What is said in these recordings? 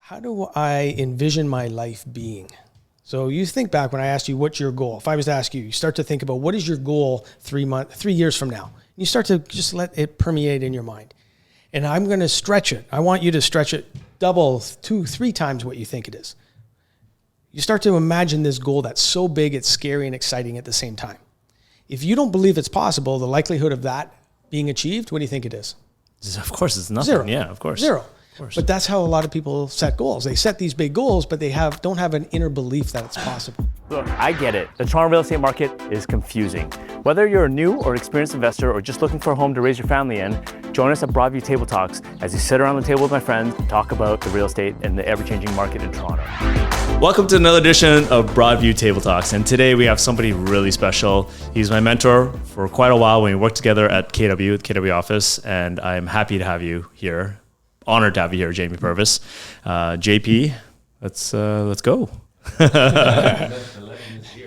how do I envision my life being? So you think back when I asked you, what's your goal? If I was to ask you, you start to think about what is your goal 3 years from now? You start to just let it permeate in your mind. And I'm going to stretch it. I want you to stretch it double, 2, 3 times what you think it is. You start to imagine this goal that's so big, it's scary and exciting at the same time. If you don't believe it's possible, the likelihood of that being achieved, what do you think it is? Of course, it's nothing. 0. Yeah, of course. 0. But that's how a lot of people set goals. They set these big goals, but they don't have an inner belief that it's possible. Look, I get it. The Toronto real estate market is confusing. Whether you're a new or experienced investor or just looking for a home to raise your family in, join us at Broadview Table Talks as you sit around the table with my friends and talk about the real estate and the ever-changing market in Toronto. Welcome to another edition of Broadview Table Talks, and today we have somebody really special. He's my mentor for quite a while when we worked together at KW, the KW office, and I'm happy to have you here. Honored to have you here, Jamie Purvis. JP, let's go.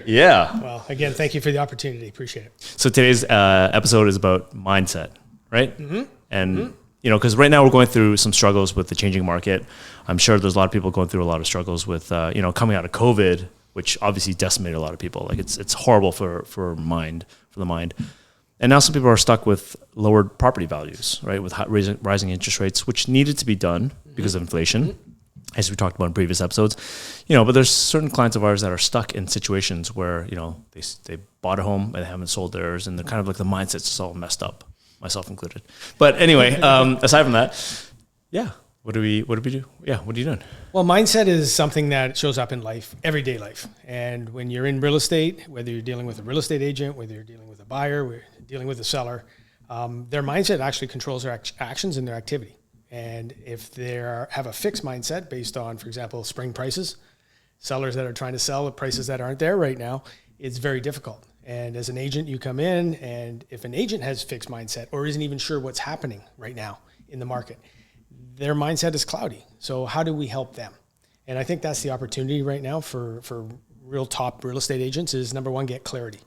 Yeah. Well, again, thank you for the opportunity. Appreciate it. So today's episode is about mindset, right? Mm-hmm. And, you know, because right now we're going through some struggles with the changing market. I'm sure there's a lot of people going through a lot of struggles with, coming out of COVID, which obviously decimated a lot of people. Like it's horrible for the mind. And now some people are stuck with lowered property values, right? With rising interest rates, which needed to be done because of inflation, as we talked about in previous episodes. But there's certain clients of ours that are stuck in situations where, they bought a home and they haven't sold theirs, and they're kind of like the mindset's just all messed up, myself included. But anyway, aside from that, yeah. What do we do? Yeah, what are you doing? Well, mindset is something that shows up in life, everyday life. And when you're in real estate, whether you're dealing with a real estate agent, whether you're dealing with a buyer, we're dealing with a seller, their mindset actually controls their actions and their activity. And if they have a fixed mindset based on, for example, spring prices, sellers that are trying to sell at prices that aren't there right now, it's very difficult. And as an agent, you come in, and if an agent has fixed mindset or isn't even sure what's happening right now in the market, their mindset is cloudy. So how do we help them? And I think that's the opportunity right now for real top real estate agents is, number one, get clarity.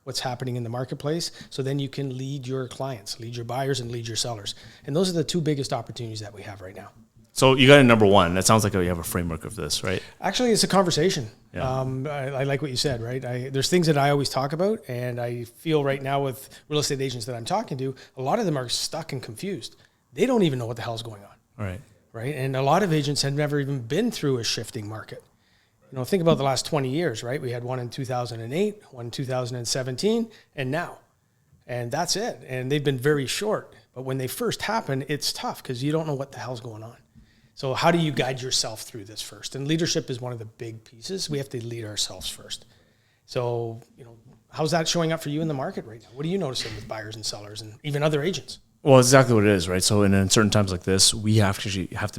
What's happening in the marketplace, so then you can lead your clients, lead your buyers, and lead your sellers. And those are the 2 biggest opportunities that we have right now. So you got a number 1. That sounds like you have a framework of this, right? Actually, it's a conversation. Yeah. I like what you said, right? There's things that I always talk about, and I feel right now with real estate agents that I'm talking to, a lot of them are stuck and confused. They don't even know what the hell's going on. Right. And a lot of agents had never even been through a shifting market. Think about the last 20 years, right? We had one in 2008, one in 2017, and now. And that's it. And they've been very short. But when they first happen, it's tough because you don't know what the hell's going on. So how do you guide yourself through this first? And leadership is one of the big pieces. We have to lead ourselves first. So, how's that showing up for you in the market right now? What are you noticing with buyers and sellers and even other agents? Well, it's exactly what it is, right? So in certain times like this, we have to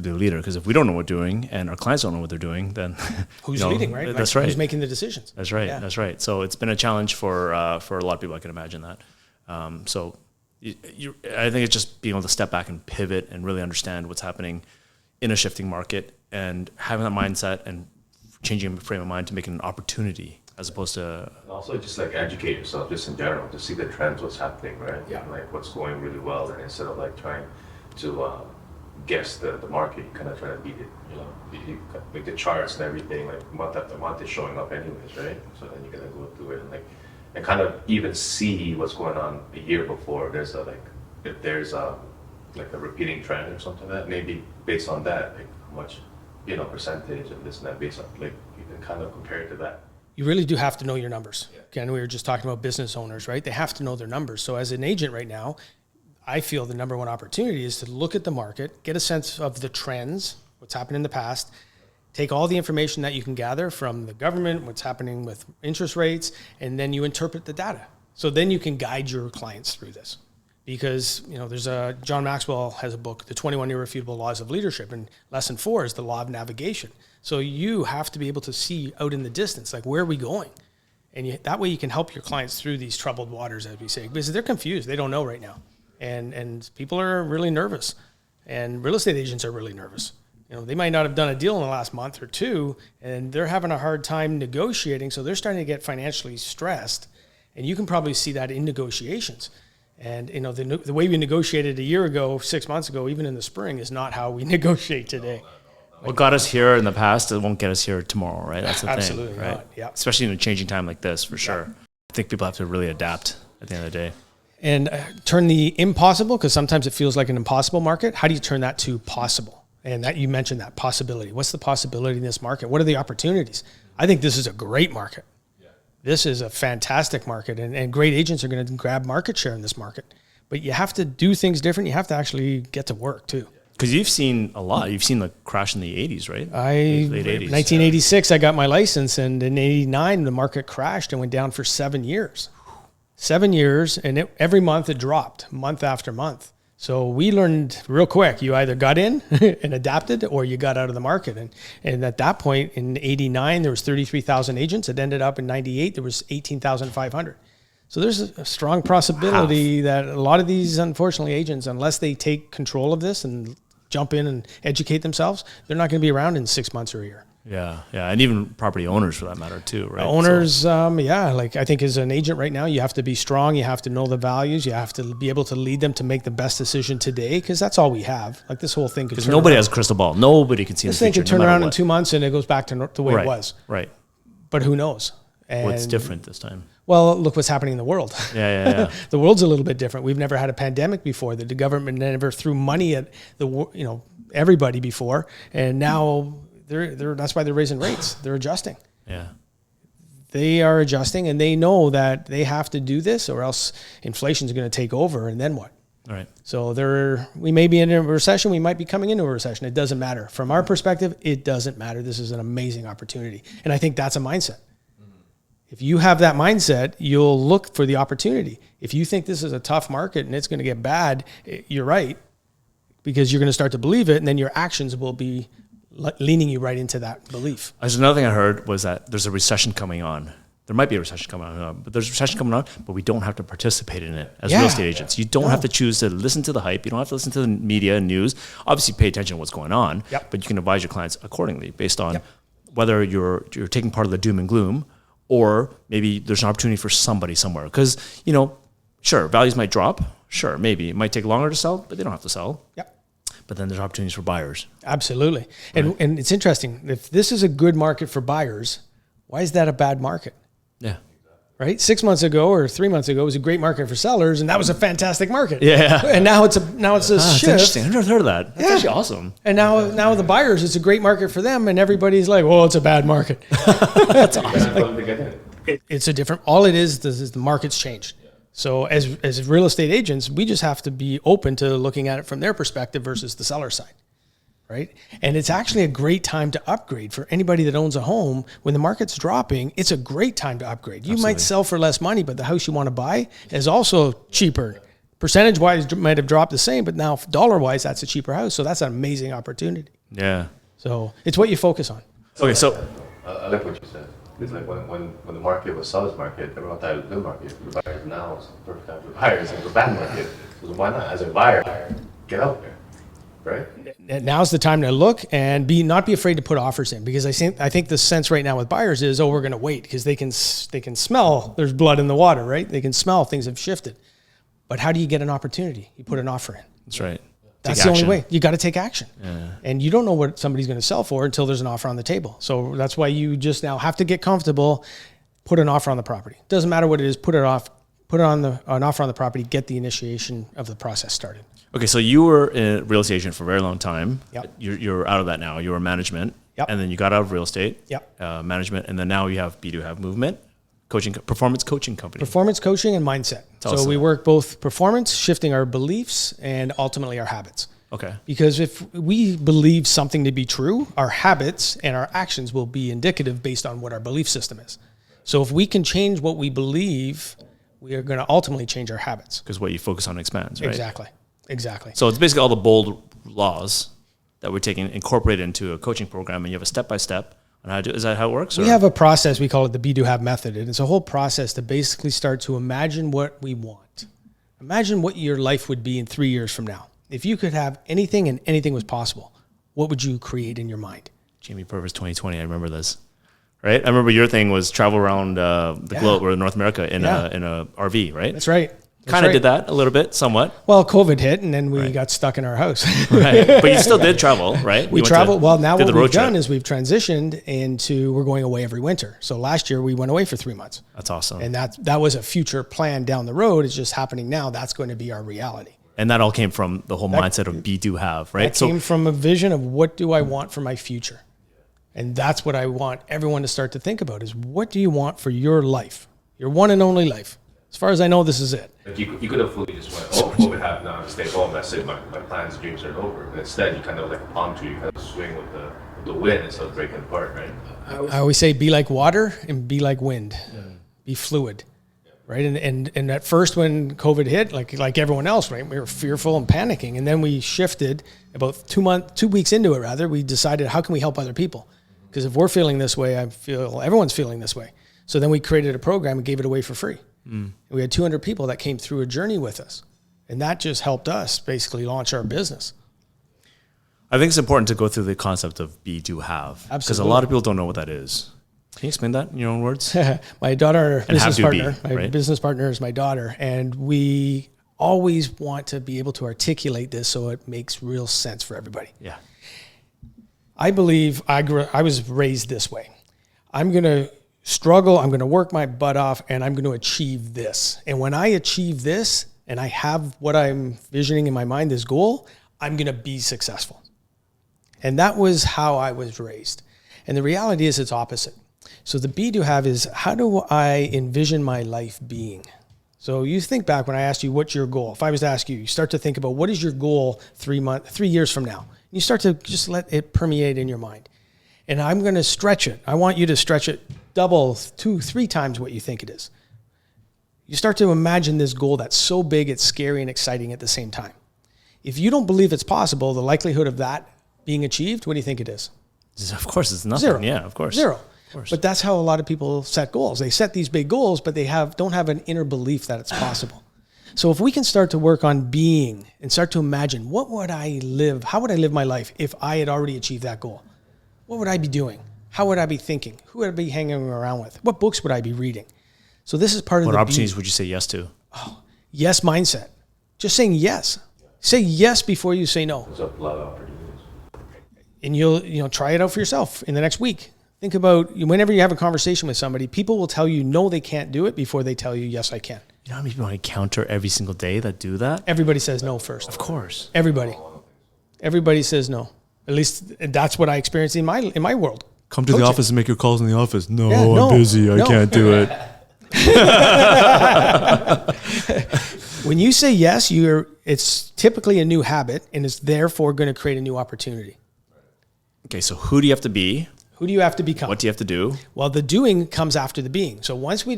be the leader, because if we don't know what we're doing and our clients don't know what they're doing, then who's leading, right? That's right. Who's making the decisions? That's right. Yeah. That's right. So it's been a challenge for a lot of people. I can imagine that. I think it's just being able to step back and pivot and really understand what's happening in a shifting market, and having that mindset and changing your frame of mind to make it an opportunity, as opposed to... And also just like educate yourself just in general, to see the trends, what's happening, right? Yeah. Like what's going really well, and instead of like trying to guess the market, you kind of try to beat it, You make the charts and everything, like month after month is showing up anyways, right? So then you're gonna go through it and kind of even see what's going on a year before. If there's a repeating trend or something like that, maybe based on that, like how much, percentage and this and that, based on, like, you can kind of compare it to that. You really do have to know your numbers. Yeah. Again, we were just talking about business owners, right? They have to know their numbers. So as an agent right now, I feel the number 1 opportunity is to look at the market, get a sense of the trends, what's happened in the past, take all the information that you can gather from the government, what's happening with interest rates, and then you interpret the data. So then you can guide your clients through this. Because, John Maxwell has a book, The 21 Irrefutable Laws of Leadership, and lesson 4 is the law of navigation. So you have to be able to see out in the distance, like, where are we going? And that way you can help your clients through these troubled waters, as we say, because they're confused. They don't know right now. And people are really nervous, and real estate agents are really nervous. They might not have done a deal in the last month or 2, and they're having a hard time negotiating. So they're starting to get financially stressed, and you can probably see that in negotiations. And, the way we negotiated a year ago, 6 months ago, even in the spring, is not how we negotiate today. What got us here in the past, it won't get us here tomorrow, right? That's the Absolutely thing, right? not. Yeah. Especially in a changing time like this, for sure. I think people have to really adapt at the end of the day. And turn the impossible, because sometimes it feels like an impossible market. How do you turn that to possible? And that you mentioned that possibility. What's the possibility in this market? What are the opportunities? I think this is a great market. This is a fantastic market, and great agents are going to grab market share in this market. But you have to do things different. You have to actually get to work too. Because you've seen a lot. You've seen the crash in the 80s, right? Late 80s. 1986, I got my license, and in 89, the market crashed and went down for 7 years. 7 years, and every month it dropped, month after month. So we learned real quick, you either got in and adapted or you got out of the market. And at that point in 89, there was 33,000 agents. It ended up in 98, there was 18,500. So there's a strong possibility that a lot of these, unfortunately, agents, unless they take control of this and jump in and educate themselves, they're not going to be around in 6 months or a year. Yeah, and even property owners for that matter too, right? Owners, like I think as an agent right now, you have to be strong, you have to know the values, you have to be able to lead them to make the best decision today, because that's all we have. Like this whole thing could turn nobody around. has a crystal ball. Nobody can see This the thing future. could turn around in 2 months and it goes back to the way it was. Right. But who knows? And What's different this time? Well, look what's happening in the world. Yeah. The world's a little bit different. We've never had a pandemic before. The government never threw money at everybody before, and now that's why they're raising rates. They're adjusting. Yeah. They are adjusting, and they know that they have to do this, or else inflation is going to take over, and then what? All right. So we may be in a recession. We might be coming into a recession. It doesn't matter. From our perspective, it doesn't matter. This is an amazing opportunity, and I think that's a mindset. If you have that mindset, you'll look for the opportunity. If you think this is a tough market and it's going to get bad, you're right, because you're going to start to believe it, and then your actions will be leaning you right into that belief. There's another thing I heard was that there's a recession coming on. There might be a recession coming on, but there's a recession coming on, but we don't have to participate in it as real estate agents. You don't have to choose to listen to the hype. You don't have to listen to the media and news. Obviously, pay attention to what's going on, but you can advise your clients accordingly based on whether you're taking part of the doom and gloom, or maybe there's an opportunity for somebody somewhere. Because, sure, values might drop. Sure, maybe. It might take longer to sell, but they don't have to sell. Yep. But then there's opportunities for buyers. Absolutely. And it's interesting. If this is a good market for buyers, why is that a bad market? Yeah. Right? 6 months ago or 3 months ago, it was a great market for sellers, and that was a fantastic market. Yeah. And now it's a shift. Interesting. I've never heard of that. That's actually awesome. And now the buyers, it's a great market for them, and everybody's like, well, it's a bad market. That's awesome. It's a different, all it is the market's changed. So as real estate agents, we just have to be open to looking at it from their perspective versus the seller side, right? And it's actually a great time to upgrade for anybody that owns a home. When the market's dropping, it's a great time to upgrade. You might sell for less money, but the house you want to buy is also cheaper. Percentage-wise, it might have dropped the same, but now dollar-wise, that's a cheaper house. So that's an amazing opportunity. Yeah. So it's what you focus on. Okay, so I like what you said. It's like when the market was seller's market, everyone thought it was a good market. For buyers now, it's the perfect time for buyers. It's a bad market. So why not, as a buyer, get out there, right? Now's the time to look and not be afraid to put offers in, because I think the sense right now with buyers is, we're going to wait, because they can smell there's blood in the water, right? They can smell things have shifted. But how do you get an opportunity? You put an offer in. that's right. That's the only way. You got to take action. Yeah. And you don't know what somebody's going to sell for until there's an offer on the table. So that's why you just now have to get comfortable, put an offer on the property. Doesn't matter what it is, put an offer on the property, get the initiation of the process started. Okay, so you were a real estate agent for a very long time. Yep. You're out of that now. You were management. Yep. And then you got out of real estate. Yep. Management, and then now you have B2 Have Movement, performance coaching company. Performance coaching and mindset. So we work both performance, shifting our beliefs, and ultimately our habits. Okay. Because if we believe something to be true, our habits and our actions will be indicative based on what our belief system is. So if we can change what we believe, we are going to ultimately change our habits. Because what you focus on expands, right? Exactly. So it's basically all the bold laws that we're taking, incorporated into a coaching program, and you have a step-by-step on how to do. Is that how it works? We have a process, we call it the Be Do Have method. And it's a whole process to basically start to imagine what we want. Imagine what your life would be in 3 years from now. If you could have anything and anything was possible, what would you create in your mind? Jamie Purvis 2020, I remember this. Right? I remember your thing was travel around the globe or North America in a RV, right? That's right. Kind of did that a little bit, somewhat. Well, COVID hit, and then we got stuck in our house. Right. But you still did travel, right? We traveled. Well, now what we've done trip. is we've transitioned into we're going away every winter. So last year we went away for 3 months. That's awesome. And that was a future plan down the road. It's just happening now. That's going to be our reality. And that all came from the whole mindset of be, do, have, right? That came from a vision of what do I want for my future? And that's what I want everyone to start to think about is what do you want for your life? Your one and only life. As far as I know, this is it. Like you could have fully just went, oh, COVID happened, now I'm stay home, that's it, my plans, dreams are over. But instead, you kind of like a palm tree, you kind of swing with the wind instead of breaking apart, right? I always say be like water and be like wind. Yeah. Be fluid, right? And at first when COVID hit, like everyone else, right, we were fearful and panicking. And then we shifted about 2 weeks into it, rather, we decided how can we help other people? Because if we're feeling this way, I feel everyone's feeling this way. So then we created a program and gave it away for free. And we had 200 people that came through a journey with us. And that just helped us basically launch our business. I think it's important to go through the concept of be, do, have. Absolutely. Because a lot of people don't know what that is. Can you explain that in your own words? My daughter, my business partner is my daughter. And we always want to be able to articulate this so it makes real sense for everybody. Yeah. I believe I was raised this way. I'm going to struggle, I'm going to work my butt off, and I'm going to achieve this. And when I achieve this, and I have what I'm visioning in my mind, this goal, I'm going to be successful. And that was how I was raised. And the reality is it's opposite. So the be, do, have is how do I envision my life being? So you think back when I asked you, what's your goal? If I was to ask you, you start to think about what is your goal 3 years from now? You start to just let it permeate in your mind. And I'm going to stretch it. I want you to stretch it double, 2, 3 times what you think it is. You start to imagine this goal that's so big, it's scary and exciting at the same time. If you don't believe it's possible, the likelihood of that being achieved, what do you think it is? Of course, it's nothing. 0. Yeah, of course. 0. Of course. But that's how a lot of people set goals. They set these big goals, but they don't have an inner belief that it's possible. So if we can start to work on being and start to imagine, how would I live my life if I had already achieved that goal? What would I be doing? How would I be thinking? Who would I be hanging around with? What books would I be reading? So this is part of what opportunities would you say yes to? Yes mindset. Just saying yes. Say yes before you say no. There's a lot of opportunities. And you'll try it out for yourself in the next week. Think about whenever you have a conversation with somebody, people will tell you no, they can't do it before they tell you yes, I can. You know how many people I encounter every single day that do that? Everybody says no first. Of course. Everybody says no. At least that's what I experienced in my world. Come to the office and make your calls in the office. No, Yeah, I'm busy. I can't do it. When you say yes, it's typically a new habit and it's therefore going to create a new opportunity. Okay, so who do you have to be? Who do you have to become? What do you have to do? Well, the doing comes after the being. So once we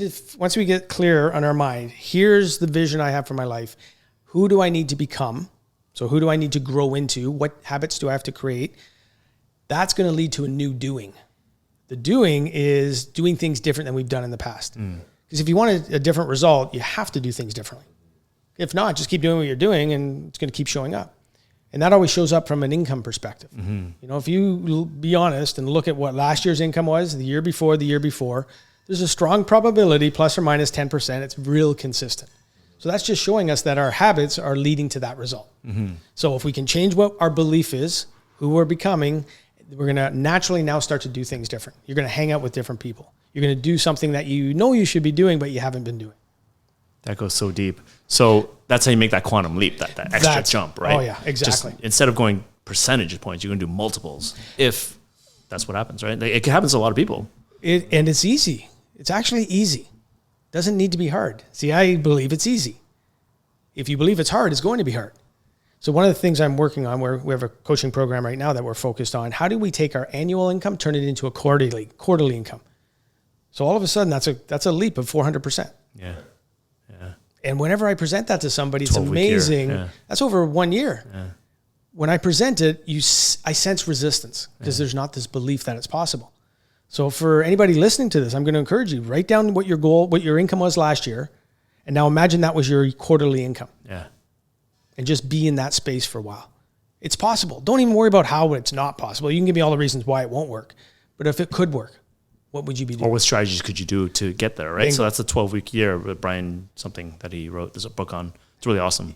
get clear on our mind, here's the vision I have for my life. Who do I need to become? So who do I need to grow into? What habits do I have to create? That's going to lead to a new doing. The doing is doing things different than we've done in the past. Because if you want a different result, you have to do things differently. If not, just keep doing what you're doing and it's going to keep showing up. And that always shows up from an income perspective. Mm-hmm. If you be honest and look at what last year's income was, the year before, there's a strong probability, plus or minus 10%, it's real consistent. So that's just showing us that our habits are leading to that result. Mm-hmm. So if we can change what our belief is, who we're becoming, we're going to naturally now start to do things different. You're going to hang out with different people. You're going to do something that you know you should be doing, but you haven't been doing. That goes so deep. So that's how you make that quantum leap, that extra jump, right? Oh yeah, exactly. Just instead of going percentage points, you're going to do multiples. If that's what happens, right? It happens to a lot of people. And it's easy. It's actually easy. Doesn't need to be hard. See, I believe it's easy. If you believe it's hard, it's going to be hard. So one of the things I'm working on, we have a coaching program right now that we're focused on. How do we take our annual income, turn it into a quarterly income? So all of a sudden, that's a leap of 400%. Yeah. And whenever I present that to somebody, it's amazing. Yeah. That's over 1 year. Yeah. When I present it, I sense resistance because there's not this belief that it's possible. So for anybody listening to this, I'm going to encourage you, write down what your income was last year. And now imagine that was your quarterly income. Yeah. And just be in that space for a while. It's possible. Don't even worry about how it's not possible. You can give me all the reasons why it won't work. But if it could work, what would you be Or doing? what strategies could you do to get there, right? Bingo. So that's a 12-week year with Brian, something that he wrote. There's a book on. It's really awesome.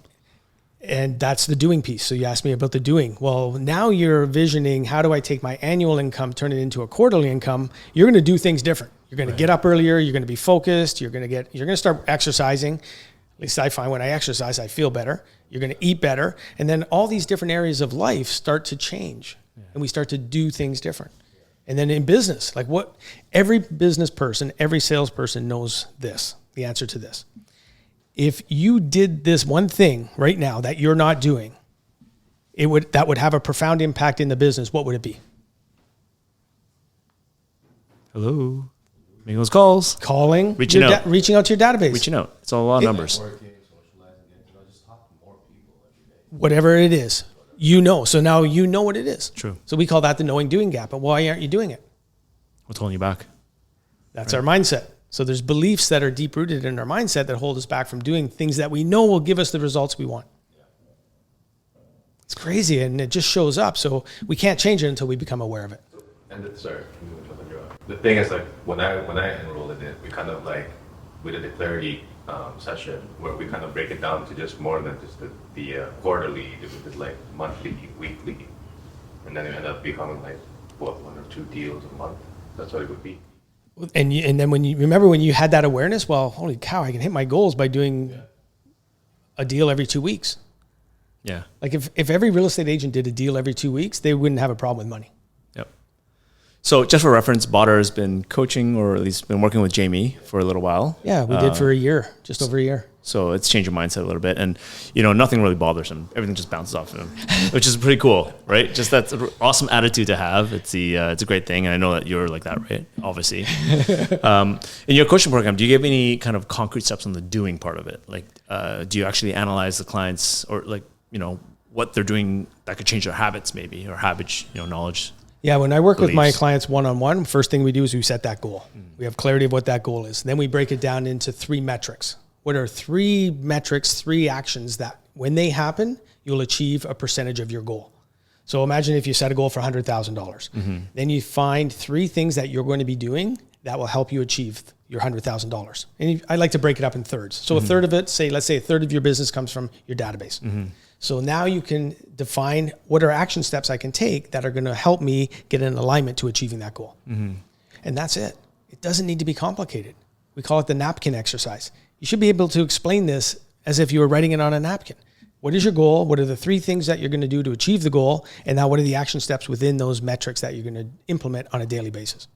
And that's the doing piece. So you asked me about the doing. Well, now you're visioning, how do I take my annual income, turn it into a quarterly income? You're going to do things different. You're going to get up earlier. You're going to be focused. You're going to start exercising. At least I find when I exercise, I feel better. You're going to eat better. And then all these different areas of life start to change and we start to do things different. And then in business, like what every business person, every salesperson knows this, the answer to this. If you did this one thing right now that you're not doing, that would have a profound impact in the business. What would it be? Hello. Making those calls. Calling, Reaching out. reaching out to your database. Reaching out. It's a lot of numbers. Whatever it is, So now you know what it is. True. So we call that the knowing doing gap. But why aren't you doing it? What's holding you back? That's our mindset. So there's beliefs that are deep rooted in our mindset that hold us back from doing things that we know will give us the results we want. It's crazy, and it just shows up. So we can't change it until we become aware of it. And the thing is, like when I enrolled in it, we kind of like we did a clarity session where we kind of break it down to just more than just the quarterly. We did like monthly, weekly, and then it ended up becoming like what, 1 or 2 deals a month. That's what it would be. And then when you had that awareness, well, holy cow, I can hit my goals by doing a deal every 2 weeks. Yeah. Like if every real estate agent did a deal every 2 weeks, they wouldn't have a problem with money. Yep. So just for reference, Botter has been coaching or at least been working with Jamie for a little while. Yeah, we did for a year, just over a year. So it's changed your mindset a little bit. And, nothing really bothers him. Everything just bounces off of him, which is pretty cool, right? Just that's an awesome attitude to have. It's a great thing. And I know that you're like that, right? Obviously. In your coaching program, do you give any kind of concrete steps on the doing part of it? Like, do you actually analyze the clients or like, what they're doing that could change their habits maybe or knowledge? Yeah, when I work with my Beliefs. clients one-on-one, first thing we do is we set that goal. We have clarity of what that goal is. Then we break it down into 3 metrics. What are 3 metrics, 3 actions that when they happen, you'll achieve a percentage of your goal? So imagine if you set a goal for $100,000. Then you find 3 things that you're going to be doing that will help you achieve your $100,000. And I like to break it up in thirds. So a third of it, let's say a third of your business comes from your database. So now you can define what are action steps I can take that are going to help me get in alignment to achieving that goal. And that's it. It doesn't need to be complicated. We call it the napkin exercise. You should be able to explain this as if you were writing it on a napkin. What is your goal? What are the 3 things that you're going to do to achieve the goal? And now what are the action steps within those metrics that you're going to implement on a daily basis?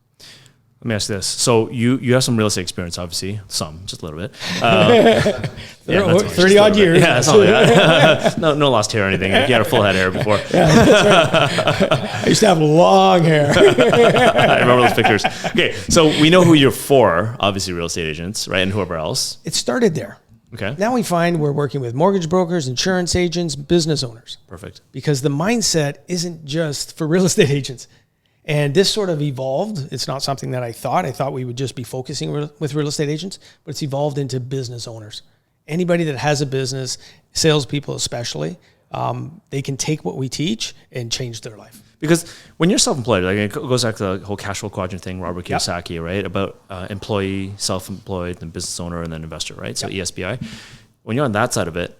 Let me ask you this. So you have some real estate experience, obviously, just a little bit. 30 odd years. Yeah, that's all. Yeah. no lost hair or anything. You had a full head of hair before. Yeah, that's right. I used to have long hair. I remember those pictures. Okay, so we know who you're for, obviously real estate agents, right, and whoever else. It started there. Okay. Now we find we're working with mortgage brokers, insurance agents, business owners. Perfect. Because the mindset isn't just for real estate agents. And this sort of evolved. It's not something that I thought. I thought we would just be focusing with real estate agents, but it's evolved into business owners. Anybody that has a business, salespeople especially, they can take what we teach and change their life. Because when you're self-employed, like it goes back to the whole cash flow quadrant thing, Robert Kiyosaki, right? About employee, self-employed, then business owner, and then investor, right? So ESBI. When you're on that side of it,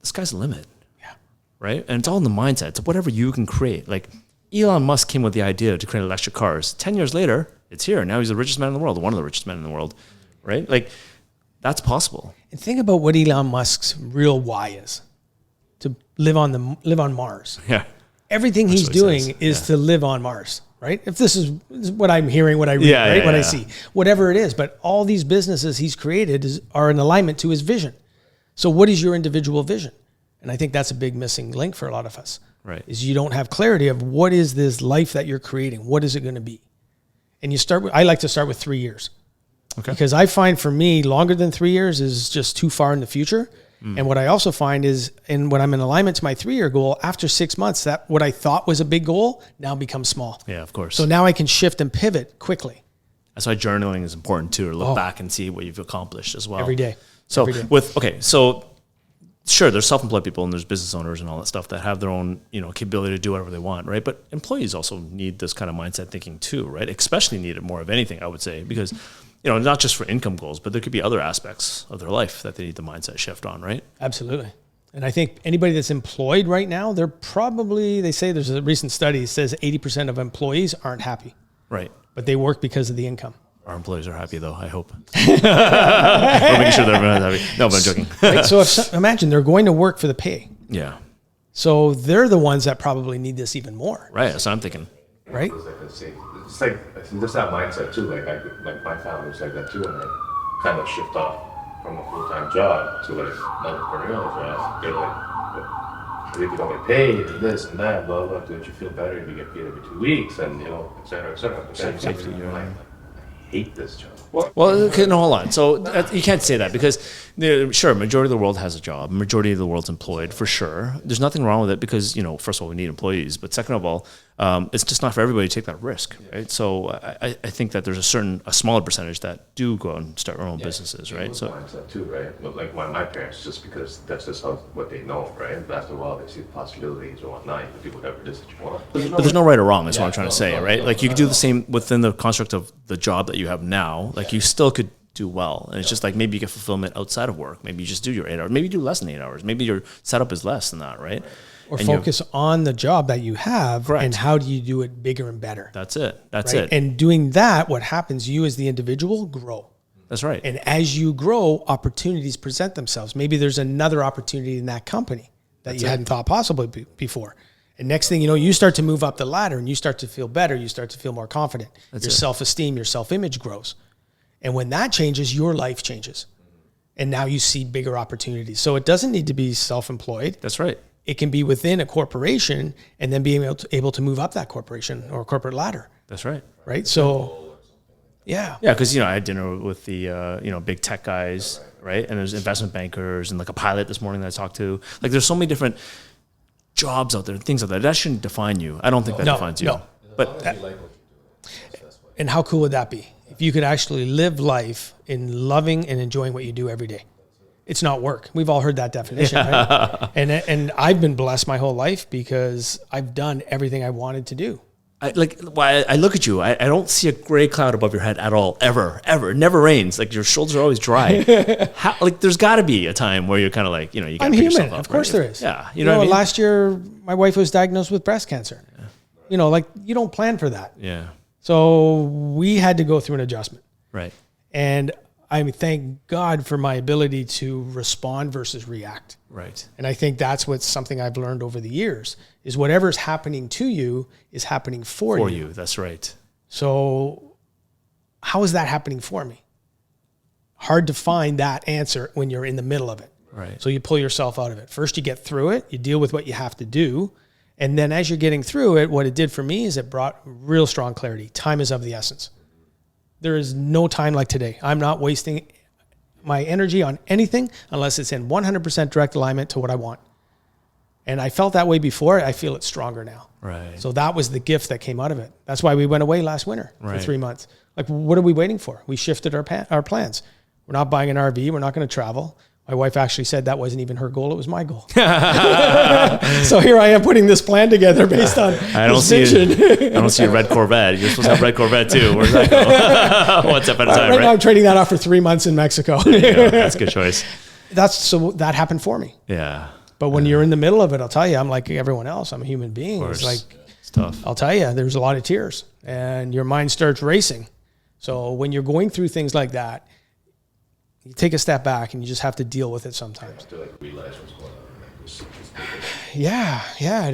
the sky's the limit. Yeah. Right? And it's all in the mindset. It's whatever you can create. Like Elon Musk came with the idea to create electric cars. 10 years later, it's here. Now he's the richest man in the world, one of the richest men in the world, right? Like that's possible. And think about what Elon Musk's real why is: to live on Mars. Yeah. Everything he's doing is to live on Mars, right? If this is what I'm hearing, what I read, what I see, whatever it is. But all these businesses he's created are in alignment to his vision. So what is your individual vision? And I think that's a big missing link for a lot of us. Right. Is you don't have clarity of what is this life that you're creating? What is it going to be? And I like to start with 3 years. Okay. Because I find for me, longer than 3 years is just too far in the future. And what I also find is, when I'm in alignment to my 3-year goal, after 6 months, that what I thought was a big goal now becomes small. Yeah, of course. So now I can shift and pivot quickly. That's why journaling is important too, to look back and see what you've accomplished as well. Every day. So Every day. so sure, there's self-employed people and there's business owners and all that stuff that have their own, capability to do whatever they want, right? But employees also need this kind of mindset thinking too, right? Especially need it more of anything, I would say, because, not just for income goals, but there could be other aspects of their life that they need the mindset shift on, right? Absolutely. And I think anybody that's employed right now, they say there's a recent study that says 80% of employees aren't happy. Right. But they work because of the income. Our employees are happy, though, I hope. We're making sure that everyone's happy. No, but I'm joking. Right? So imagine they're going to work for the pay. Yeah. So they're the ones that probably need this even more. Right, that's what I'm thinking. Right? It's like just that mindset too. Like my family was like that too, and I kind of shift off from a full-time job to like an entrepreneurial job. They're like, well, if you don't get paid and this and that, blah blah, don't you feel better if you get paid every 2 weeks and et cetera, et cetera. Safety, I hate this job. Well, okay, no, hold on. So you can't say that because, sure, majority of the world has a job. Majority of the world's employed, for sure. There's nothing wrong with it because, first of all, we need employees. But second of all, it's just not for everybody to take that risk, right? So I think that there's a smaller percentage that do go out and start their own businesses, right? So mindset too, right? But like my parents, just because that's just what they know, right? But after a while, they see the possibilities or whatnot. You can do whatever it is that you want. But there's no right or wrong, is what I'm trying to say, right? Like you could do the same within the construct of the job that you have now. Like you still could do well. And it's just like maybe you get fulfillment outside of work. Maybe you just do your 8 hours. Maybe you do less than 8 hours. Maybe your setup is less than that, right? Or focus on the job that you have and how do you do it bigger and better. That's it. That's it. And doing that, what happens, you as the individual grow. That's right. And as you grow, opportunities present themselves. Maybe there's another opportunity in that company that you hadn't thought possible before. And next thing you know, you start to move up the ladder and you start to feel better. You start to feel more confident. Your self-esteem, your self-image grows. And when that changes, your life changes. And now you see bigger opportunities. So it doesn't need to be self-employed. That's right. It can be within a corporation and then being able to move up that corporation or corporate ladder. That's right. Right. So, yeah. Yeah. Cause I had dinner with the, big tech guys, right? And there's investment bankers and like a pilot this morning that I talked to. Like there's so many different jobs out there, things like that. That shouldn't define you. I don't think that defines you. No. But and how cool would that be? If you could actually live life in loving and enjoying what you do every day. It's not work. We've all heard that definition, right? And I've been blessed my whole life because I've done everything I wanted to do. I look at you. I don't see a gray cloud above your head at all, ever. It never rains. Like your shoulders are always dry. There's got to be a time where you're kind of like, you got to I'm pick human. yourself up. Of course right? there is. Yeah. You know what I mean? Last year, my wife was diagnosed with breast cancer. Yeah. You don't plan for that. Yeah. So we had to go through an adjustment. Right. And I thank God for my ability to respond versus react. Right. And I think that's what's something I've learned over the years is whatever's happening to you is happening for you. For you, that's right. So how is that happening for me? Hard to find that answer when you're in the middle of it. Right. So you pull yourself out of it. First you get through it, you deal with what you have to do. And then as you're getting through it, what it did for me is it brought real strong clarity. Time is of the essence. There is no time like today. I'm not wasting my energy on anything unless it's in 100% direct alignment to what I want. And I felt that way before. I feel it stronger now. Right. So that was the gift that came out of it. That's why we went away last winter for 3 months. Like, what are we waiting for? We shifted our plans. We're not buying an RV. We're not going to travel. My wife actually said that wasn't even her goal. It was my goal. So here I am putting this plan together based on this vision. I don't see a red Corvette. You're supposed to have a red Corvette too. Where's that go? One step at a time, right? Now I'm trading that off for 3 months in Mexico. That's a good choice. So that happened for me. Yeah. But when you're in the middle of it, I'll tell you, I'm like everyone else. I'm a human being. It's like, it's tough. I'll tell you, there's a lot of tears and your mind starts racing. So when you're going through things like that, you take a step back and you just have to deal with it sometimes. To realize what's going on. Yeah.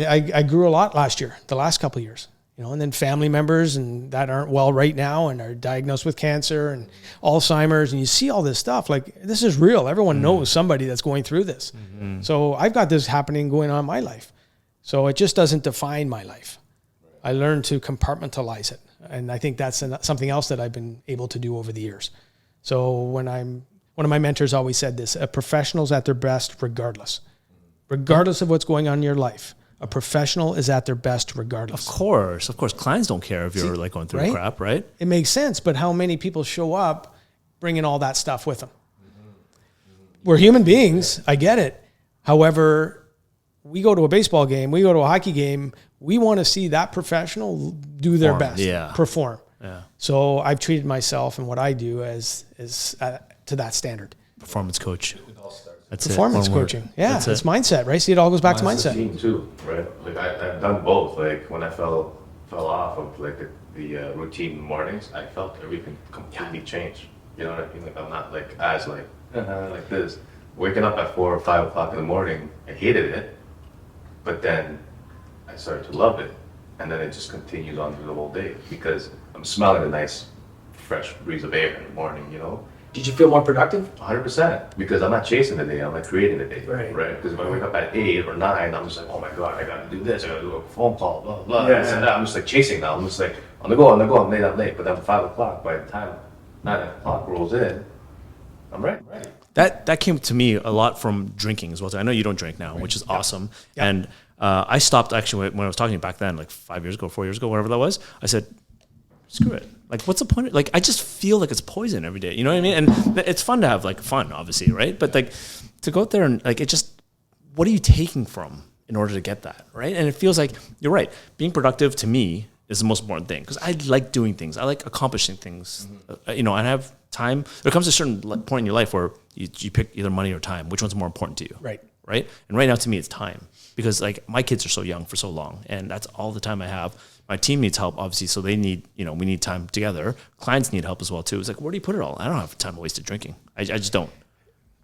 I grew a lot last year, the last couple of years, and then family members and that aren't well right now and are diagnosed with cancer and Alzheimer's. And you see all this stuff, like this is real. Everyone knows somebody that's going through this. Mm-hmm. So I've got this going on in my life. So it just doesn't define my life. I learned to compartmentalize it. And I think that's something else that I've been able to do over the years. So one of my mentors always said this: a professional's at their best regardless of what's going on in your life. A professional is at their best regardless. Of course. Clients don't care if you're going through crap, right? It makes sense, but how many people show up bringing all that stuff with them? We're human beings. I get it. However, we go to a baseball game, we go to a hockey game, we want to see that professional do their best, perform. Yeah. So I've treated myself and what I do as to that standard. Performance coach. That's Performance coaching. Yeah, it's mindset, right? See, it all goes back to mindset. Team too, right? Like I've done both. Like when I fell off of like the routine mornings, I felt everything completely change. You know what I mean? Like I'm not like as like this. Waking up at 4 or 5 o'clock in the morning, I hated it, but then I started to love it, and then it just continues on through the whole day because I'm smelling a nice, fresh breeze of air in the morning. You know. Did you feel more productive? 100%, because I'm not chasing the day, I'm like creating the day, Right. Because if I wake up at 8 or 9, I'm just like, oh my God, I gotta do this, I gotta do a phone call, blah, blah, this and that. I'm just like chasing now, I'm just like, on the go, I'm late, but then 5 o'clock, by the time 9 o'clock rolls in, I'm ready. That came to me a lot from drinking as well. I know you don't drink now, which is awesome. Yep. And I stopped actually when I was talking to you back then, like 5 years ago, 4 years ago, whatever that was, I said, screw it. Like, what's the point? Like, I just feel like it's poison every day. You know what I mean? And it's fun to have like fun, obviously, right? But like to go out there and like, it just, what are you taking from in order to get that, right? And it feels like, you're right. Being productive to me is the most important thing because I like doing things. I like accomplishing things, and I have time. There comes a certain point in your life where you pick either money or time. Which one's more important to you? Right. And right now to me, it's time because like my kids are so young for so long and that's all the time I have. My team needs help, obviously, so they need, we need time together. Clients need help as well, too. It's like, where do you put it all? I don't have time wasted drinking. I just don't.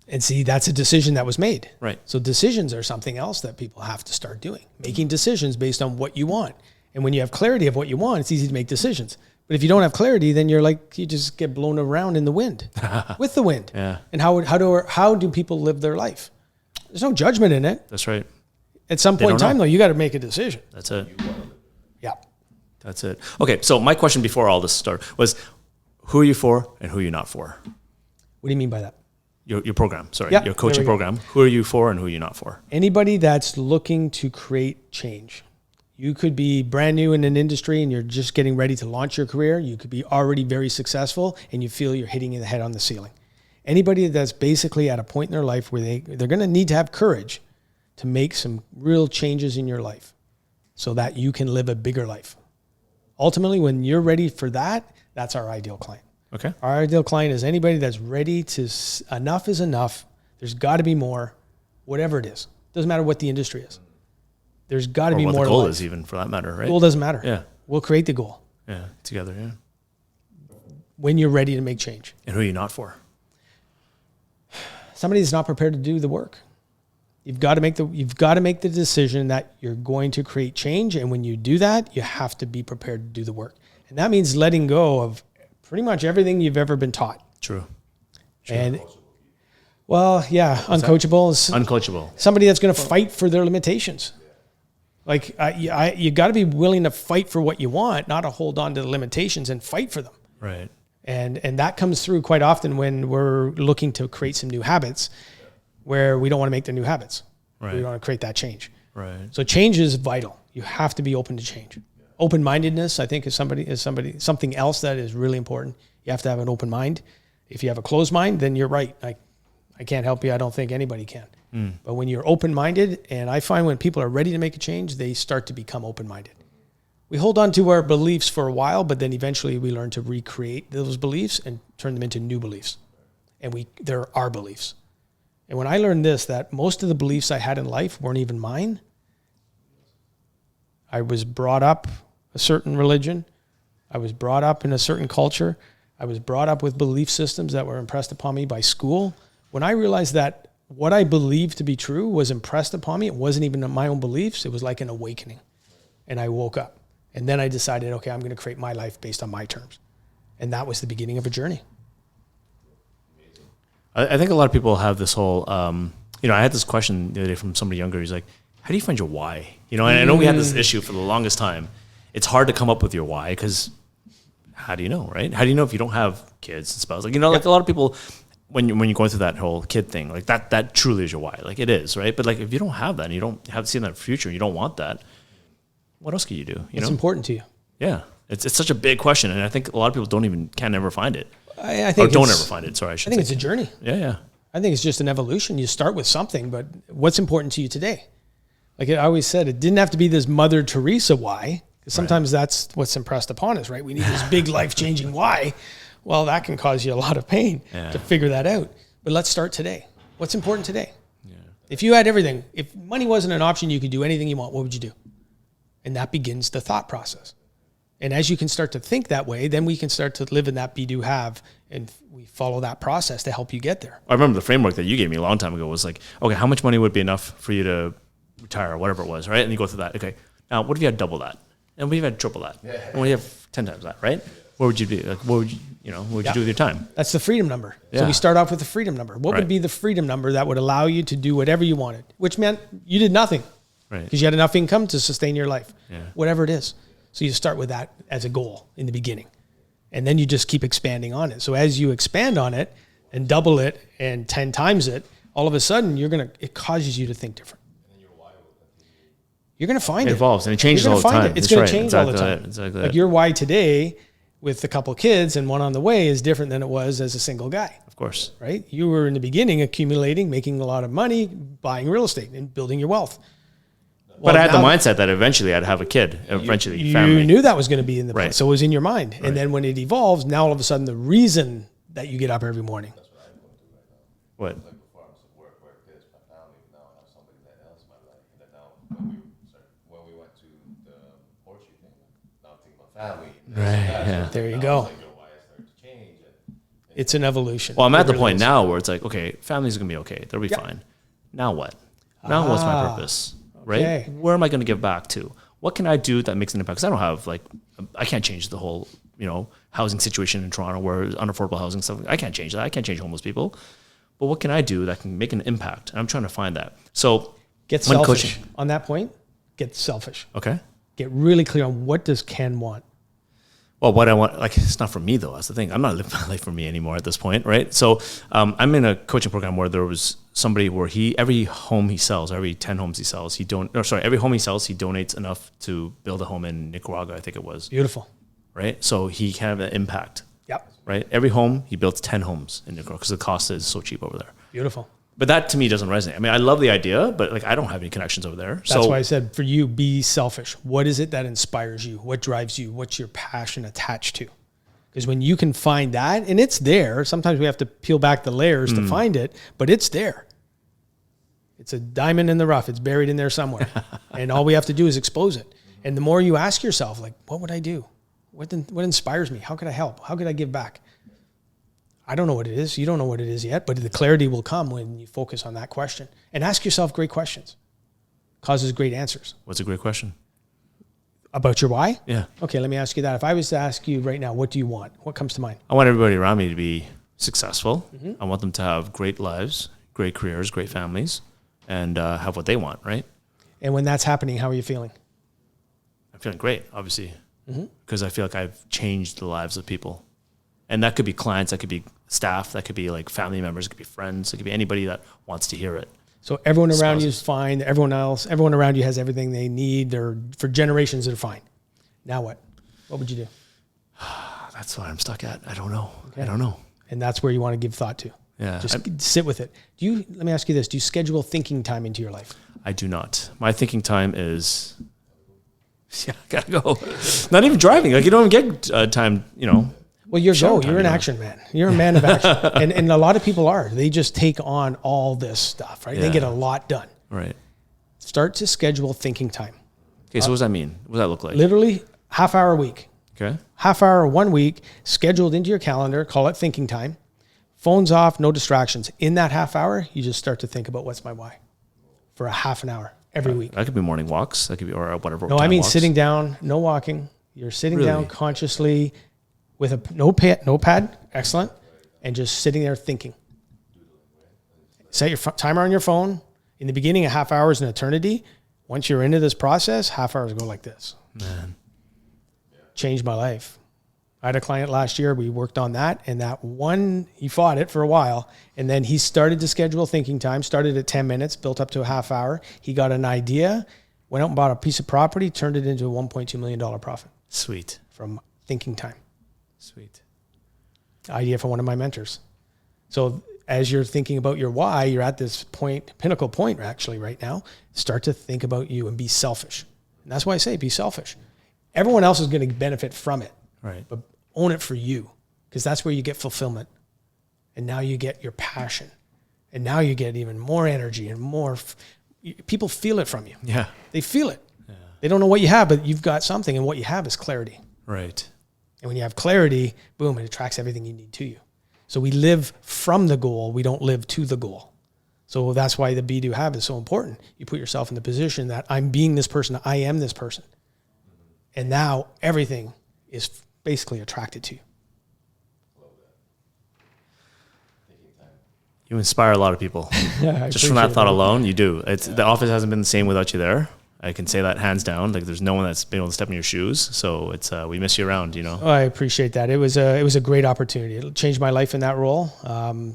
And see, that's a decision that was made. Right. So decisions are something else that people have to start doing, making decisions based on what you want. And when you have clarity of what you want, it's easy to make decisions. But if you don't have clarity, then you just get blown around in the wind, with the wind. Yeah. And how do people live their life? There's no judgment in it. That's right. At some point in time, though, you got to make a decision. That's it. Yeah. That's it. Okay, so my question before all this started was, who are you for and who are you not for? What do you mean by that? Your program, sorry, Yeah, your coaching program. Who are you for and who are you not for? Anybody that's looking to create change. You could be brand new in an industry and you're just getting ready to launch your career. You could be already very successful and you feel you're hitting the head on the ceiling. Anybody that's basically at a point in their life where they're going to need to have courage to make some real changes in your life so that you can live a bigger life. Ultimately, when you're ready for that, that's our ideal client. Okay. Our ideal client is anybody that's ready to, enough is enough. There's got to be more, whatever it is. Doesn't matter what the industry is. There's got to be more. What the goal is even for that matter, right? Goal doesn't matter. Yeah. We'll create the goal. Yeah, together, yeah. When you're ready to make change. And who are you not for? Somebody that's not prepared to do the work. You've got to make the decision that you're going to create change. And when you do that, you have to be prepared to do the work. And that means letting go of pretty much everything you've ever been taught. True. And well, yeah, uncoachable is uncoachable. Somebody that's going to fight for their limitations. Like you got to be willing to fight for what you want, not to hold on to the limitations and fight for them. Right. And that comes through quite often when we're looking to create some new habits where we don't want to make the new habits. Right. We want to create that change. Right. So change is vital. You have to be open to change. Open-mindedness, I think, is something else that is really important. You have to have an open mind. If you have a closed mind, then you're right. I can't help you. I don't think anybody can. But when you're open-minded, and I find when people are ready to make a change, they start to become open-minded. We hold on to our beliefs for a while, but then eventually we learn to recreate those beliefs and turn them into new beliefs. And they're our beliefs. And when I learned this, that most of the beliefs I had in life weren't even mine. I was brought up a certain religion. I was brought up in a certain culture. I was brought up with belief systems that were impressed upon me by school. When I realized that what I believed to be true was impressed upon me, it wasn't even my own beliefs. It was like an awakening. And I woke up. And then I decided, okay, I'm going to create my life based on my terms. And that was the beginning of a journey. I think a lot of people have this whole, I had this question the other day from somebody younger. He's like, how do you find your why? And I know we had this issue for the longest time. It's hard to come up with your why because how do you know, right? How do you know if you don't have kids and spouse? Like a lot of people, when you're going through that whole kid thing, like that truly is your why. Like it is, right? But like if you don't have that and you don't have seen that future and you don't want that, what else can you do? It's important to you. Yeah. It's such a big question. And I think a lot of people can't ever find it. I think don't ever find it. Sorry, I should I think it's a journey. Yeah. I think it's just an evolution. You start with something, but what's important to you today? Like I always said, it didn't have to be this Mother Teresa why, because sometimes that's what's impressed upon us, right? We need this big life-changing why. Well, that can cause you a lot of pain to figure that out. But let's start today. What's important today? Yeah. If you had everything, if money wasn't an option, you could do anything you want, what would you do? And that begins the thought process. And as you can start to think that way, then we can start to live in that be, do, have, and we follow that process to help you get there. I remember the framework that you gave me a long time ago was like, okay, how much money would be enough for you to retire or whatever it was, right? And you go through that. Okay, now what if you had double that? And what if you had triple that? And what if you have 10 times that, right? Where would you be? Like, what would you, what would you do with your time? That's the freedom number. So we start off with the freedom number. What would be the freedom number that would allow you to do whatever you wanted, which meant you did nothing because you had enough income to sustain your life, whatever it is. So you start with that as a goal in the beginning, and then you just keep expanding on it. So as you expand on it and double it and 10 times it, all of a sudden it causes you to think different. You're going to find it. It evolves and it changes all the time. It's going to change all the time. Like your why today with a couple kids and one on the way is different than it was as a single guy. Of course. Right? You were in the beginning accumulating, making a lot of money, buying real estate and building your wealth. But I had the mindset that eventually I'd have a kid, eventually family. You knew that was going to be in the plan, so it was in your mind. And then when it evolves, now all of a sudden the reason that you get up every morning. That's what I'm going to do right now. What? Like before I was at work, this, my family, now I have somebody that else in my life. And then now when we went to the orchard thing, now I'm thinking about family. Right. There you go. Why I started to change. It's an evolution. Well, I'm at the point now where it's like, okay, family's going to be okay. They'll be fine. Now what? Now what's my purpose? Right? Okay. Where am I going to give back to? What can I do that makes an impact? Because I don't have I can't change the whole, housing situation in Toronto where unaffordable housing stuff. I can't change that. I can't change homeless people. But what can I do that can make an impact? And I'm trying to find that. So get selfish on that point. Get selfish. Okay. Get really clear on what does Ken want. Well, what I want, it's not for me though. That's the thing. I'm not living my life for me anymore at this point, right? So I'm in a coaching program where there was somebody where every home he sells, every 10 homes he sells, every home he sells, he donates enough to build a home in Nicaragua, I think it was. Beautiful. Right? So he can have an impact. Yep. Right? Every home, he builds 10 homes in Nicaragua because the cost is so cheap over there. Beautiful. But that to me doesn't resonate. I mean, I love the idea, but I don't have any connections over there. That's why I said for you, be selfish. What is it that inspires you? What drives you? What's your passion attached to? Because when you can find that, and it's there, sometimes we have to peel back the layers to find it, but it's there. It's a diamond in the rough. It's buried in there somewhere. And all we have to do is expose it. And the more you ask yourself, what would I do? What inspires me? How could I help? How could I give back? I don't know what it is. You don't know what it is yet, but the clarity will come when you focus on that question. And ask yourself great questions. Causes great answers. What's a great question? About your why? Yeah. Okay, let me ask you that. If I was to ask you right now, what do you want? What comes to mind? I want everybody around me to be successful. Mm-hmm. I want them to have great lives, great careers, great families, and have what they want, right? And when that's happening, how are you feeling? I'm feeling great, obviously, because I feel like I've changed the lives of people. And that could be clients, that could be staff, that could be family members, it could be friends, it could be anybody that wants to hear it. So everyone around you is fine. Everyone around you has everything they need. They're for generations they're fine. Now what? What would you do? That's what I'm stuck at. I don't know. Okay. I don't know. And that's where you want to give thought to. Yeah. Just sit with it. Let me ask you this. Do you schedule thinking time into your life? I do not. My thinking time is, I gotta go. Not even driving. You don't even get time, Well, you're an action man. You're a man of action. and a lot of people are. They just take on all this stuff, right? Yeah. They get a lot done. Right. Start to schedule thinking time. Okay, so what does that mean? What does that look like? Literally half hour a week. Okay. Half hour 1 week, scheduled into your calendar, call it thinking time. Phones off, no distractions. In that half hour, you just start to think about what's my why for a half an hour every week. That could be morning walks. That could be, or whatever. No, I mean walks. Sitting down, no walking. You're sitting down consciously with a notepad, excellent, and just sitting there thinking. Set your timer on your phone. In the beginning, a half hour is an eternity. Once you're into this process, half hours go like this. Man. Changed my life. I had a client last year. We worked on that, and that one, he fought it for a while, and then he started to schedule thinking time, started at 10 minutes, built up to a half hour. He got an idea, went out and bought a piece of property, turned it into a $1.2 million profit. Sweet. From thinking time. Sweet. Idea from one of my mentors. So as you're thinking about your why, you're at this point, pinnacle point actually right now, start to think about you and be selfish. And that's why I say be selfish. Everyone else is going to benefit from it, Right. but own it for you, because that's where you get fulfillment. And now you get your passion. And now you get even more energy and more, people feel it from you. Yeah. They feel it. Yeah. They don't know what you have, but you've got something, and what you have is clarity. Right. And when you have clarity, boom, it attracts everything you need to you. So we live from the goal. We don't live to the goal. So that's why the be, do, have is so important. You put yourself in the position that I'm being this person. I am this person. And now everything is basically attracted to you. You inspire a lot of people. Yeah, just from that thought alone, you do. The office hasn't been the same without you there. I can say that hands down. Like, there's no one that's been able to step in your shoes. So it's we miss you around, you know. Oh, I appreciate that. It was a great opportunity. It changed my life in that role.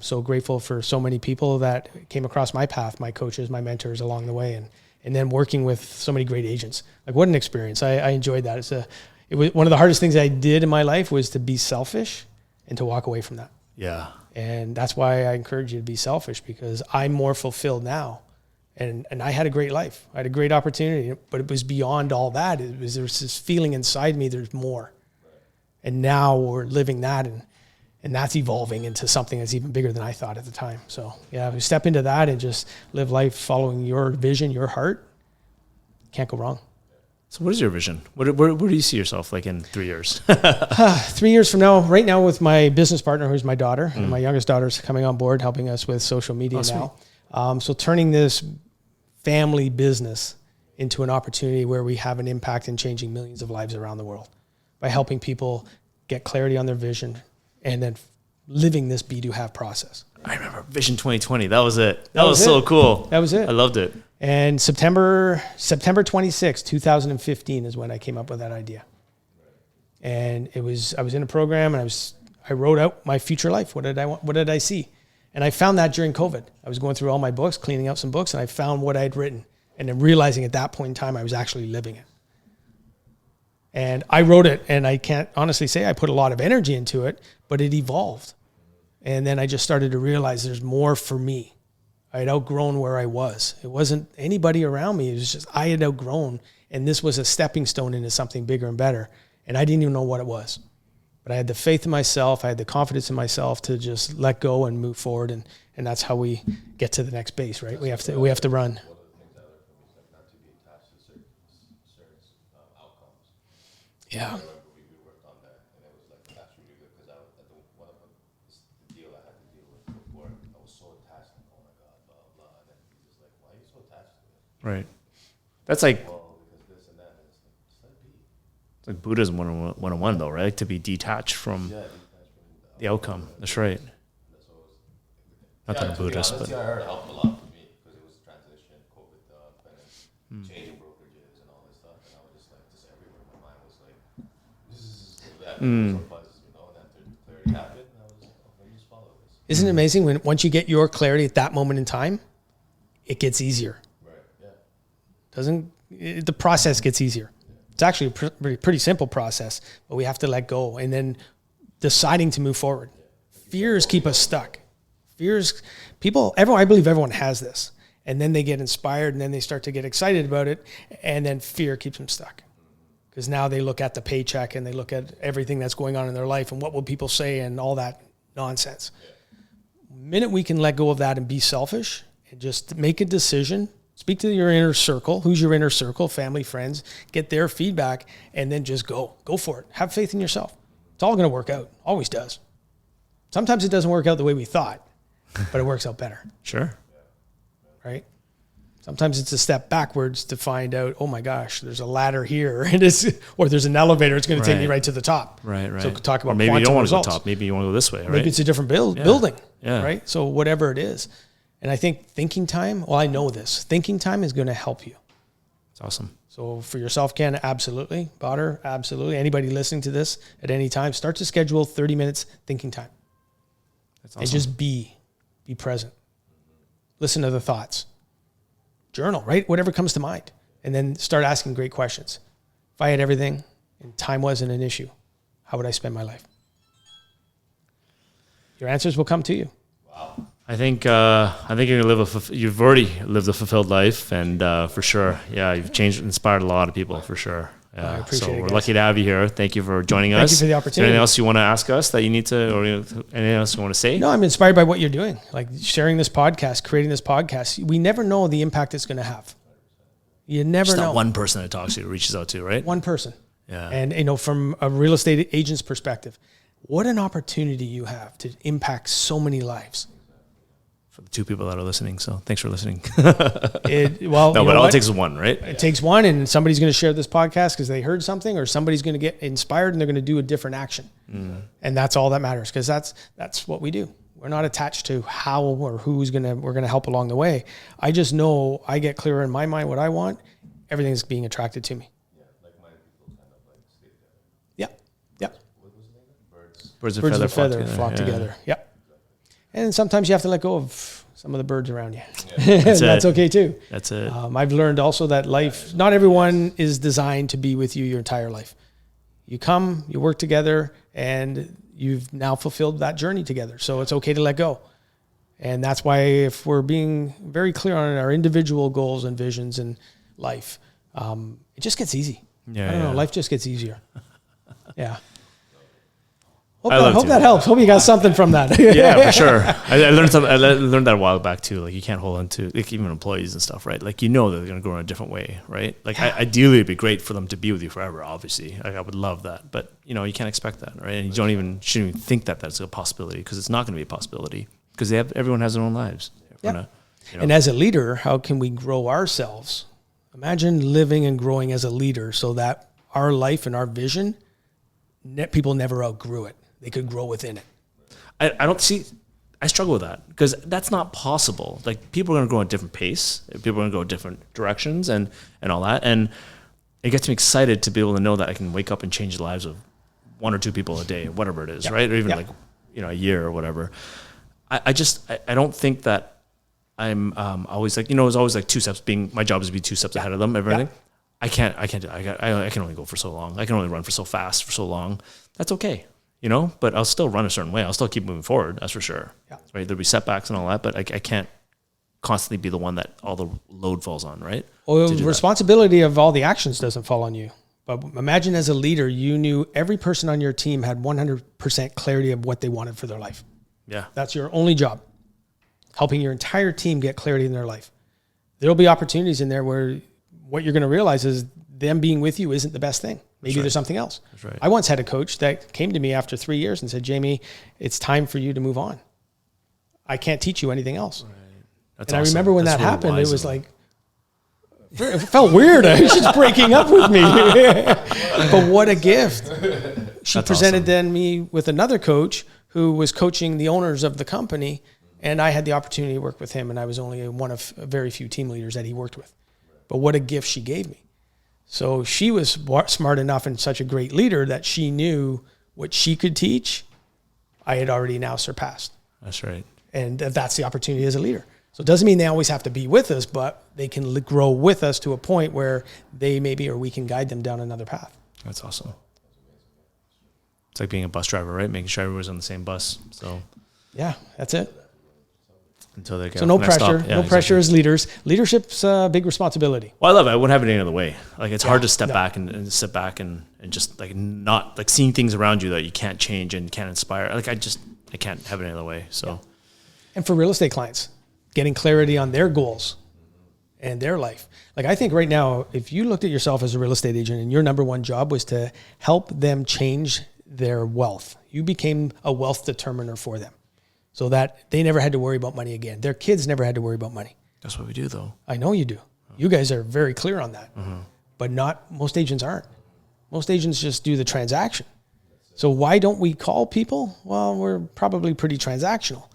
So grateful for so many people that came across my path, my coaches, my mentors along the way, and then working with so many great agents. Like, what an experience! I enjoyed that. It was one of the hardest things I did in my life was to be selfish and to walk away from that. Yeah. And that's why I encourage you to be selfish, because I'm more fulfilled now. And I had a great life. I had a great opportunity, but it was beyond all that. There was this feeling inside me, there's more. And now we're living that, and that's evolving into something that's even bigger than I thought at the time. So yeah, we step into that and just live life following your vision, your heart. Can't go wrong. So what is your vision? Where do you see yourself like in 3 years? 3 years from now, right now with my business partner, who's my daughter, and my youngest daughter's coming on board, helping us with social media now. So turning this family business into an opportunity where we have an impact in changing millions of lives around the world by helping people get clarity on their vision and then living this be, do, have process. I remember Vision 2020. That was it. That was so cool. That was it. I loved it. And September 26, 2015 is when I came up with that idea. And I was in a program, and I wrote out my future life. What did I want? What did I see? And I found that during COVID. I was going through all my books, cleaning out some books, and I found what I had written. And then realizing at that point in time, I was actually living it. And I wrote it, and I can't honestly say I put a lot of energy into it, but it evolved. And then I just started to realize there's more for me. I had outgrown where I was. It wasn't anybody around me. It was just I had outgrown, and this was a stepping stone into something bigger and better. And I didn't even know what it was. But I had the faith in myself. I had the confidence in myself to just let go and move forward. And that's how we get to the next base, right? We have to run. One of the things I learned from you is like not to be attached to certain outcomes. Yeah. I remember we worked on that, and it was like, that's really good, because one of them is the deal I had to deal with before. I was so attached, like, oh my God, blah, blah. And then he's just like, why are you so attached to it? Right. That's like, Well, because this and that. And it's like, just let it be. it's like Buddhism 101 though, right? Like to be detached from the outcome. That's right. Not that I'm Buddhist, but I heard it helped a lot for me, because it was transition, COVID, and changing brokerages and all this stuff. And I was just like, just everywhere. My mind was like, this is that. So buzzes, and then clarity happened, and I was like, oh, let me just follow this. Isn't it amazing when once you get your clarity at that moment in time, it gets easier. Right, yeah. The process gets easier. It's actually a pretty simple process, but we have to let go and then deciding to move forward. Fears keep us stuck. I believe everyone has this, and then they get inspired, and then they start to get excited about it, and then fear keeps them stuck. Because now they look at the paycheck and they look at everything that's going on in their life and what will people say and all that nonsense. The minute we can let go of that and be selfish and just make a decision, speak to your inner circle. Who's your inner circle? Family, friends. Get their feedback, and then just go. Go for it. Have faith in yourself. It's all going to work out. Always does. Sometimes it doesn't work out the way we thought, but it works out better. sure. Right? Sometimes it's a step backwards to find out, oh my gosh, there's a ladder here, or there's an elevator. It's going to take me right to the top. Right. So talk about or maybe you don't want to go results. top. Maybe you want to go this way, right? Maybe it's a different building. Yeah. Right? So whatever it is. And I think thinking time, well, I know this. Thinking time is going to help you. It's awesome. So for yourself, Ken, absolutely. Botter, absolutely. Anybody listening to this at any time, start to schedule 30 minutes thinking time. That's awesome. And just be present. Listen to the thoughts. Journal, right? Whatever comes to mind. And then start asking great questions. If I had everything and time wasn't an issue, how would I spend my life? Your answers will come to you. Wow. I think you're gonna live you've already lived a fulfilled life, and for sure, yeah, you've inspired a lot of people for sure. I appreciate so it, we're guys. lucky to have you here. Thank you for joining us. Thank you for the Is there opportunity. anything else you want to ask us that you need to, or anything else you want to say? No, I'm inspired by what you're doing, like sharing this podcast, creating this podcast. We never know the impact it's going to have. You never Just know. that one person that talks to you, reaches out to, right? One person. Yeah. And, from a real estate agent's perspective, what an opportunity you have to impact so many lives. For the 2 people that are listening, so thanks for listening. But But all it takes is one, right? It takes one, and somebody's going to share this podcast because they heard something, or somebody's going to get inspired and they're going to do a different action. And that's all that matters, because that's what we do. We're not attached to how or we're going to help along the way. I just know I get clearer in my mind what I want. Everything's being attracted to me. Yeah. Yeah. Birds Birds of a feather together. flock Yeah. together. Yeah. And sometimes you have to let go of some of the birds around you. That's That's it. okay too. That's it. I've learned also that life, not everyone is designed to be with you your entire life. You come, you work together, and you've now fulfilled that journey together. So it's okay to let go. And that's why, if we're being very clear on our individual goals and visions in life, it just gets easy. Yeah, I don't know. yeah. Life just gets easier. Yeah. I love Hope to. that helps. Hope you got something from that. Yeah, for sure. I learned that a while back too. Like, you can't hold on to, like, even employees and stuff, right? Like, you know that they're going to grow in a different way, right? Like, ideally, it'd be great for them to be with you forever. Obviously, like, I would love that, but you can't expect that, right? And you shouldn't even think that that's a possibility, because it's not going to be a possibility, because everyone has their own lives. Yeah. And as a leader, how can we grow ourselves? Imagine living and growing as a leader so that our life and our vision, people never outgrew it. They could grow within it. I struggle with that, because that's not possible. Like, people are going to grow at a different pace. People are going to go different directions and all that. And it gets me excited to be able to know that I can wake up and change the lives of 1 or 2 people a day, whatever it is, right? Or even a year or whatever. I don't think that I'm always like, it's always like 2 steps my job is to be 2 steps ahead of them, everything. I can't do it. I can only go for so long. I can only run for so fast for so long. That's okay. But I'll still run a certain way. I'll still keep moving forward. That's for sure. Yeah. Right. There'll be setbacks and all that, but I can't constantly be the one that all the load falls on. Right. Well, the responsibility of all the actions doesn't fall on you. But imagine, as a leader, you knew every person on your team had 100% clarity of what they wanted for their life. Yeah. That's your only job, helping your entire team get clarity in their life. There'll be opportunities in there where what you're going to realize is them being with you isn't the best thing. Maybe there's something else. That's right. I once had a coach that came to me after 3 years and said, "Jamie, it's time for you to move on. I can't teach you anything else." Right. And awesome. I remember when that happened, it was like, it felt weird. She's breaking up with me. But what a gift. She presented then me with another coach who was coaching the owners of the company, and I had the opportunity to work with him, and I was only one of very few team leaders that he worked with. But what a gift she gave me. So she was smart enough and such a great leader that she knew what she could teach, I had already now surpassed. That's right. And that's the opportunity as a leader. So it doesn't mean they always have to be with us, but they can grow with us to a point where they maybe, or we can guide them down another path. That's awesome. It's like being a bus driver, right? Making sure everyone's on the same bus. So yeah, that's it. Until they get so no pressure, pressure as leaders. Leadership's a big responsibility. Well, I love it. I wouldn't have it any other way. Like, it's hard to step back and sit back and just like not like seeing things around you that you can't change and can't inspire. Like, I can't have it any other way. So, and for real estate clients, getting clarity on their goals and their life. Like, I think right now, if you looked at yourself as a real estate agent and your number one job was to help them change their wealth, you became a wealth determiner for them, so that they never had to worry about money again. Their kids never had to worry about money. That's what we do, though. I know you do. You guys are very clear on that. But most agents aren't. Most agents just do the transaction. So why don't we call people? Well, we're probably pretty transactional.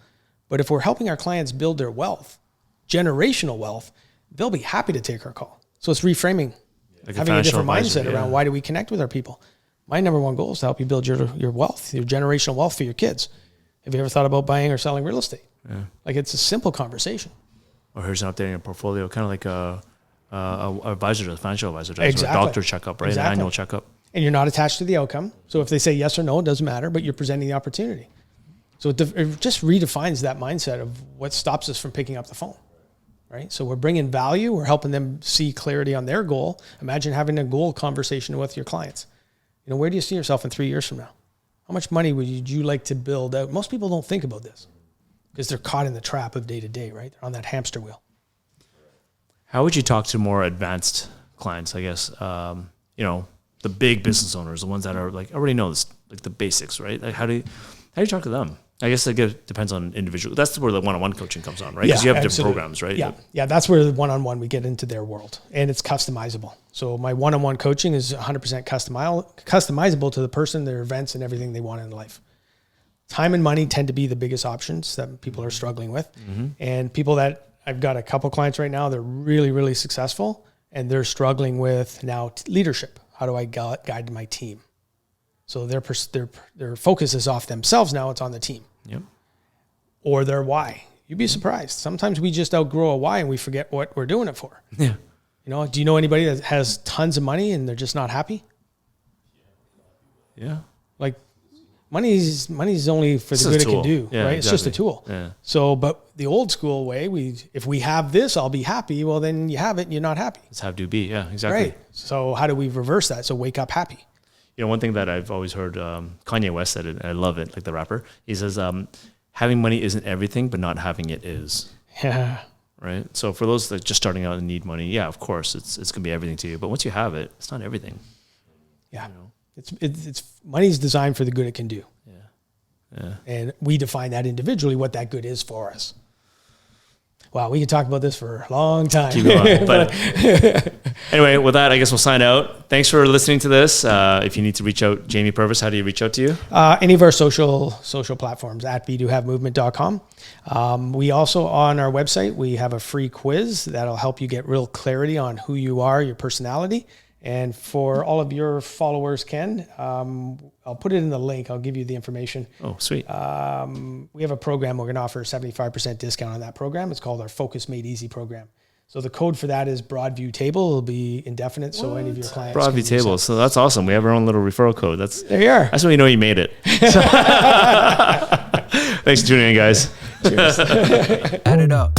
But if we're helping our clients build their wealth, generational wealth, they'll be happy to take our call. So it's reframing, Like having a different mindset around why do we connect with our people. My number one goal is to help you build your wealth, your generational wealth for your kids. Have you ever thought about buying or selling real estate? Yeah. Like, it's a simple conversation. Or here's an updating your portfolio, kind of like a advisor, a financial advisor does, exactly. or a doctor checkup, right? Exactly. An annual checkup. And you're not attached to the outcome. So if they say yes or no, it doesn't matter, but you're presenting the opportunity. So it just redefines that mindset of what stops us from picking up the phone, right? So we're bringing value. We're helping them see clarity on their goal. Imagine having a goal conversation with your clients. You know, where do you see yourself in 3 years from now? How much money would you like to build out? Most people don't think about this because they're caught in the trap of day to day, right? They're on that hamster wheel. How would you talk to more advanced clients, I guess, you know, the big business owners, the ones that are like, already know this, like the basics, right? Like how do you talk to them? I guess it depends on individual. That's where the one-on-one coaching comes on, right? Because you have different programs, right? Yeah, that's where the one-on-one we get into their world, and it's customizable. So my one-on-one coaching is 100% customizable to the person, their events, and everything they want in life. Time and money tend to be the biggest options that people are struggling with, and people that I've got a couple clients right now, they're really, really successful, and they're struggling with now leadership. How do I guide my team? So their focus is off themselves now. It's on the team. Yep. Or their why. You'd be surprised. Sometimes we just outgrow a why and we forget what we're doing it for. Yeah. You know, do you know anybody that has tons of money and they're just not happy? Yeah. Like money's only for the good it can do, right? It's just a tool. Yeah. So, but the old school way, if we have this, I'll be happy. Well, then you have it and you're not happy. It's have to be. Yeah, exactly. Right. So how do we reverse that? So wake up happy. You know, one thing that I've always heard, Kanye West said it, and I love it, like the rapper. He says, having money isn't everything, but not having it is. Yeah. Right? So for those that just starting out and need money, yeah, of course, it's going to be everything to you. But once you have it, it's not everything. Yeah. You know? It's money's designed for the good it can do. Yeah. And we define that individually, what that good is for us. Wow, we could talk about this for a long time. Keep going. But anyway, with that, I guess we'll sign out. Thanks for listening to this. If you need to reach out, Jamie Purvis, how do you reach out to you? Any of our social platforms at bedohavemovement.com. We also, on our website, we have a free quiz that'll help you get real clarity on who you are, your personality. And for all of your followers, Ken, I'll put it in the link. I'll give you the information. Oh, sweet. We have a program. We're going to offer a 75% discount on that program. It's called our Focus Made Easy program. So the code for that is Broadview Table. It'll be indefinite. So any of your clients. Broadview Table. So that's awesome. We have our own little referral code. There you are. That's when you know you made it. Thanks for tuning in, guys. Cheers. Add it up.